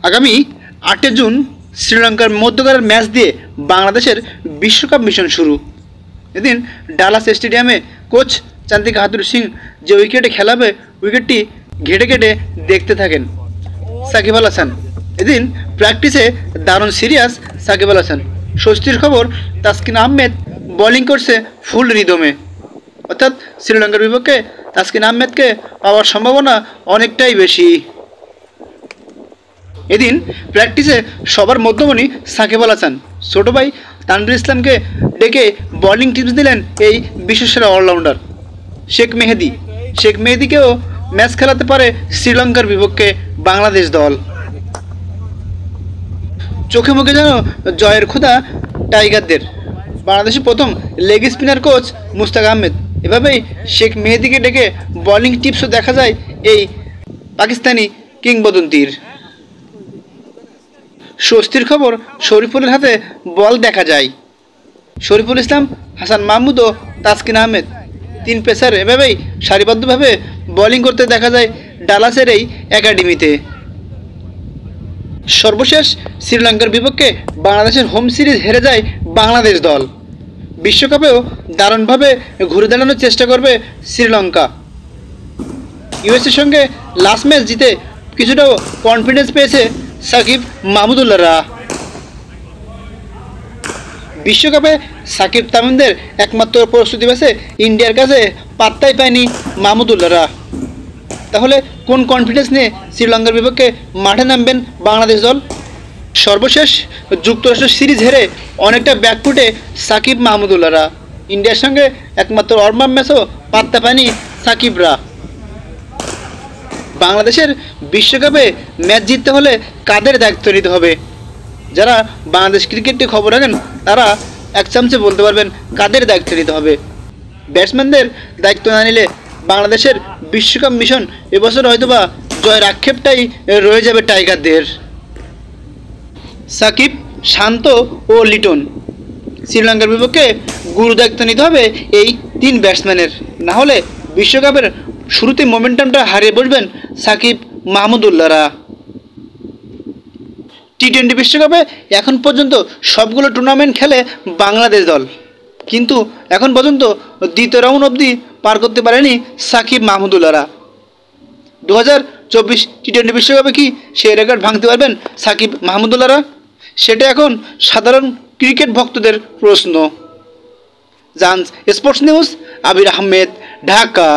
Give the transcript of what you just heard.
আগামী 8 জুন শ্রীলঙ্কার মধ্যকার ম্যাচ দিয়ে বাংলাদেশের বিশ্বকাপ মিশন শুরু। এদিন ডালাস স্টেডিয়ামে কোচ চান্দিকা হাতুরু সিং যে উইকেটে খেলাবে উইকেটটি ঘেটে ঘেটে দেখতে থাকেন সাকিব আল হাসান। এদিন প্র্যাকটিসে দারুণ সিরিয়াস সাকিব আল হাসান। স্বস্তির খবর, তাসকিন আহমেদ বোলিং করছে ফুল রিদমে, অর্থাৎ শ্রীলঙ্কার বিপক্ষে তাসকিন আহমেদকে পাওয়ার সম্ভাবনা অনেকটাই বেশি। এদিন প্র্যাকটিসে সবার মধ্যমণি সাকিব আল হাসান ছোটো ভাই তানভীর ইসলামকে ডেকে বোলিং টিপস দিলেন এই বিশ্বসেরা অলরাউন্ডার শেখ মেহেদীকেও ম্যাচ খেলাতে পারে শ্রীলঙ্কার বিপক্ষে বাংলাদেশ দল। চোখে মুখে যেন জয়ের ক্ষুধা টাইগারদের। বাংলাদেশের প্রথম leg spinner coach Mushtaq Ahmed, এভাবেই শেখ মেহেদীকে ডেকে বোলিং টিপসও দেখা যায় এই পাকিস্তানি কিংবদন্তির। স্বস্তির খবর, শরীফুলের হাতে বল দেখা যায়। শরীফুল ইসলাম, হাসান মাহমুদ ও তাসকিন আহমেদ 3 পেসার এভাবেই সারিবদ্ধভাবে বোলিং করতে দেখা যায় ডালাসের এই একাডেমিতে। সর্বশেষ শ্রীলঙ্কার বিপক্ষে বাংলাদেশের হোম সিরিজ হেরে যায় বাংলাদেশ দল। বিশ্বকাপেও দারুণভাবে ঘুরে দাঁড়ানোর চেষ্টা করবে শ্রীলঙ্কা। ইউএসের সঙ্গে লাস্ট ম্যাচ জিতে কিছুটাও কনফিডেন্স পেয়েছে সাকিব মাহমুদুল্লাহরা। বিশ্বকাপে সাকিব তামিমদের একমাত্র প্রস্তুতি ম্যাচে ইন্ডিয়ার কাছে পাত্তাই পায়নি মাহমুদুল্লাহরা। তাহলে কোন কনফিডেন্স নিয়ে শ্রীলঙ্কার বিপক্ষে মাঠে নামবেন বাংলাদেশ দল? সর্বশেষ যুক্তরাষ্ট্র সিরিজ হেরে অনেকটা ব্যাকফুটে সাকিব মাহমুদুল্লাহরা। ইন্ডিয়ার সঙ্গে একমাত্র ওয়ার্ম ম্যাচও পাত্তা পায়নি সাকিবরা। বাংলাদেশের বিশ্বকাপে ম্যাচ জিততে হলে কাদের দায়িত্ব নিতে হবে? যারা বাংলাদেশ ক্রিকেটে খবর রাখেন তারা এক চামচে বলতে পারবেন কাদের দায়িত্ব নিতে হবে। ব্যাটসম্যানদের দায়িত্ব না নিলে বাংলাদেশের বিশ্বকাপ মিশন এবছর হয়তোবা জয়ের আক্ষেপটাই রয়ে যাবে টাইগারদের। সাকিব, শান্ত ও লিটন, শ্রীলঙ্কার বিপক্ষে গুরু দায়িত্ব নিতে হবে এই 3 ব্যাটসম্যানের, না হলে বিশ্বকাপের শুরুতে মোমেন্টামটা হারিয়ে বসবেন সাকিব মাহমুদুল্লাহরা। টি-20 বিশ্বকাপে এখন পর্যন্ত সবগুলো টুর্নামেন্ট খেলে বাংলাদেশ দল, কিন্তু এখন পর্যন্ত দ্বিতীয় রাউন্ড অবধি পার করতে পারেনি সাকিব মাহমুদুল্লাহরা। 2024 টি-20 বিশ্বকাপে কি সেই রেকর্ড ভাঙতে পারবেন সাকিব মাহমুদুল্লাহরা? সেটা এখন সাধারণ ক্রিকেট ভক্তদের প্রশ্ন। জান্স স্পোর্টস নিউজ, আবির আহমেদ, ঢাকা।